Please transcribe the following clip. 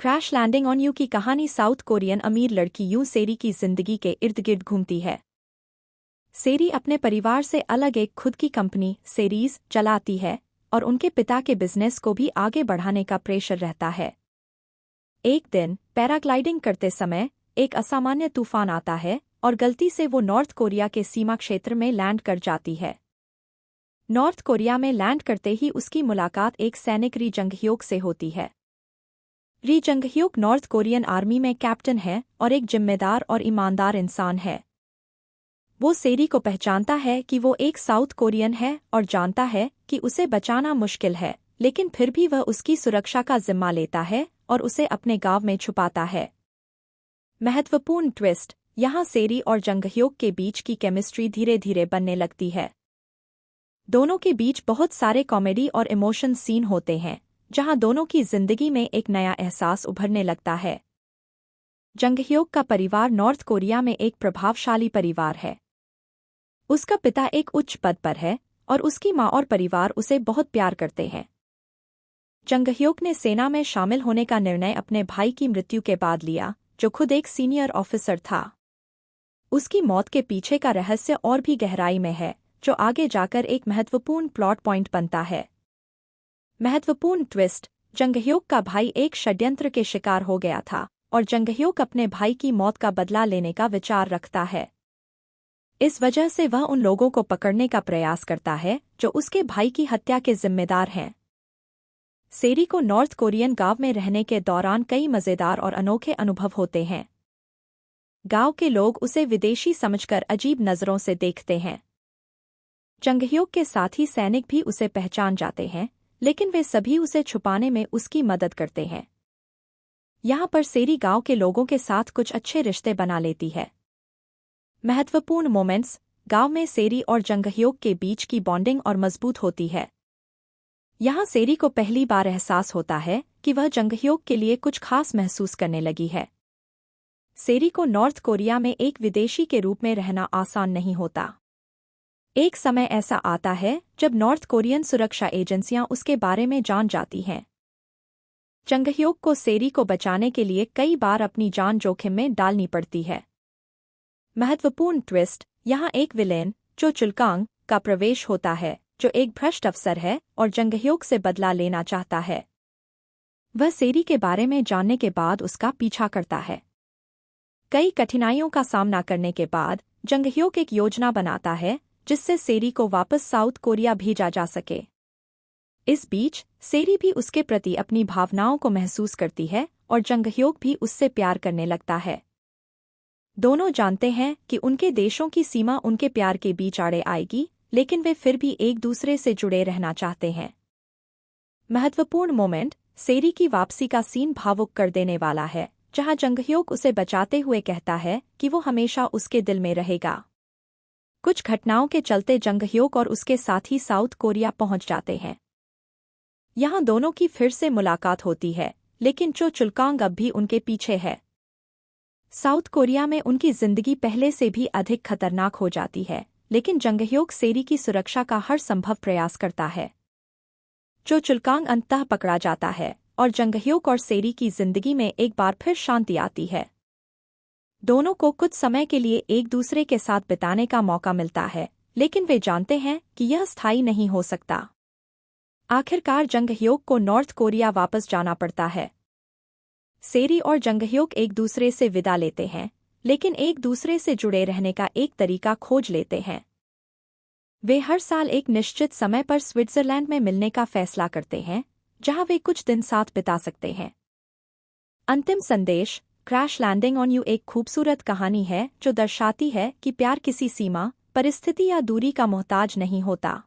Crash landing on you की कहानी south Korean अमीर लड़की यू सेरी की जिंदगी के इर्द गिर्द घूमती है। सेरी अपने परिवार से अलग एक खुद की कंपनी सेरीज चलाती है और उनके पिता के बिजनेस को भी आगे बढ़ाने का प्रेशर रहता है। एक दिन पैराग्लाइडिंग करते समय एक असामान्य तूफान आता है और गलती से वो नॉर्थ कोरिया के सीमा क्षेत्र में लैंड कर जाती है। नॉर्थ कोरिया में लैंड करते ही उसकी मुलाकात एक सैनिक री जंग-ह्योक से होती है। री जंग-ह्योक नॉर्थ कोरियन आर्मी में कैप्टन है और एक जिम्मेदार और ईमानदार इंसान है। वो सेरी को पहचानता है कि वो एक साउथ कोरियन है और जानता है कि उसे बचाना मुश्किल है, लेकिन फिर भी वह उसकी सुरक्षा का जिम्मा लेता है और उसे अपने गांव में छुपाता है। महत्वपूर्ण ट्विस्ट, यहाँ सेरी और जंग-ह्योक के बीच की केमिस्ट्री धीरे धीरे बनने लगती है। दोनों के बीच बहुत सारे कॉमेडी और इमोशन सीन होते हैं, जहां दोनों की जिंदगी में एक नया एहसास उभरने लगता है। जंग-ह्योक का परिवार नॉर्थ कोरिया में एक प्रभावशाली परिवार है। उसका पिता एक उच्च पद पर है और उसकी माँ और परिवार उसे बहुत प्यार करते हैं। जंग-ह्योक ने सेना में शामिल होने का निर्णय अपने भाई की मृत्यु के बाद लिया, जो खुद एक सीनियर ऑफिसर था। उसकी मौत के पीछे का रहस्य और भी गहराई में है, जो आगे जाकर एक महत्वपूर्ण प्लॉट पॉइंट बनता है। महत्वपूर्ण ट्विस्ट, जंग-ह्योक का भाई एक षड्यंत्र के शिकार हो गया था और जंग-ह्योक अपने भाई की मौत का बदला लेने का विचार रखता है। इस वजह से वह उन लोगों को पकड़ने का प्रयास करता है जो उसके भाई की हत्या के जिम्मेदार हैं। सेरी को नॉर्थ कोरियन गांव में रहने के दौरान कई मजेदार और अनोखे अनुभव होते हैं। गांव के लोग उसे विदेशी समझकर अजीब नजरों से देखते हैं। जंग-ह्योक के साथी सैनिक भी उसे पहचान जाते हैं, लेकिन वे सभी उसे छुपाने में उसकी मदद करते हैं। यहाँ पर सेरी गांव के लोगों के साथ कुछ अच्छे रिश्ते बना लेती है। महत्वपूर्ण मोमेंट्स, गांव में सेरी और जंग-ह्योक के बीच की बॉन्डिंग और मजबूत होती है। यहाँ सेरी को पहली बार एहसास होता है कि वह जंग-ह्योक के लिए कुछ खास महसूस करने लगी है। सेरी को नॉर्थ कोरिया में एक विदेशी के रूप में रहना आसान नहीं होता। एक समय ऐसा आता है जब नॉर्थ कोरियन सुरक्षा एजेंसियां उसके बारे में जान जाती हैं। जंग-ह्योक को सेरी को बचाने के लिए कई बार अपनी जान जोखिम में डालनी पड़ती है। महत्वपूर्ण ट्विस्ट, यहाँ एक विलेन चो चुल-कांग का प्रवेश होता है, जो एक भ्रष्ट अफसर है और जंग-ह्योक से बदला लेना चाहता है। वह सेरी के बारे में जानने के बाद उसका पीछा करता है। कई कठिनाइयों का सामना करने के बाद जंग-ह्योक एक योजना बनाता है जिससे सेरी को वापस साउथ कोरिया भेजा जा सके। इस बीच सेरी भी उसके प्रति अपनी भावनाओं को महसूस करती है और जंग-ह्योक भी उससे प्यार करने लगता है। दोनों जानते हैं कि उनके देशों की सीमा उनके प्यार के बीच आड़े आएगी, लेकिन वे फिर भी एक दूसरे से जुड़े रहना चाहते हैं। महत्वपूर्ण मोमेंट, सेरी की वापसी का सीन भावुक कर देने वाला है, जहां जंग-ह्योक उसे बचाते हुए कहता है कि वो हमेशा उसके दिल में रहेगा। कुछ घटनाओं के चलते जंग-ह्योक और उसके साथी साउथ कोरिया पहुंच जाते हैं। यहाँ दोनों की फिर से मुलाकात होती है, लेकिन चो चुल-कांग अब भी उनके पीछे है। साउथ कोरिया में उनकी जिंदगी पहले से भी अधिक खतरनाक हो जाती है, लेकिन जंग-ह्योक सेरी की सुरक्षा का हर संभव प्रयास करता है। चो चुल-कांग अंततः पकड़ा जाता है और जंग-ह्योक और सेरी की जिंदगी में एक बार फिर शांति आती है। दोनों को कुछ समय के लिए एक दूसरे के साथ बिताने का मौका मिलता है, लेकिन वे जानते हैं कि यह स्थायी नहीं हो सकता। आखिरकार जंग-ह्योक को नॉर्थ कोरिया वापस जाना पड़ता है। सेरी और जंग-ह्योक एक दूसरे से विदा लेते हैं, लेकिन एक दूसरे से जुड़े रहने का एक तरीका खोज लेते हैं। वे हर साल एक निश्चित समय पर स्विट्जरलैंड में मिलने का फैसला करते हैं, जहां वे कुछ दिन साथ बिता सकते हैं। अंतिम संदेश, क्रैश लैंडिंग ऑन यू एक खूबसूरत कहानी है जो दर्शाती है कि प्यार किसी सीमा, परिस्थिति या दूरी का मोहताज नहीं होता।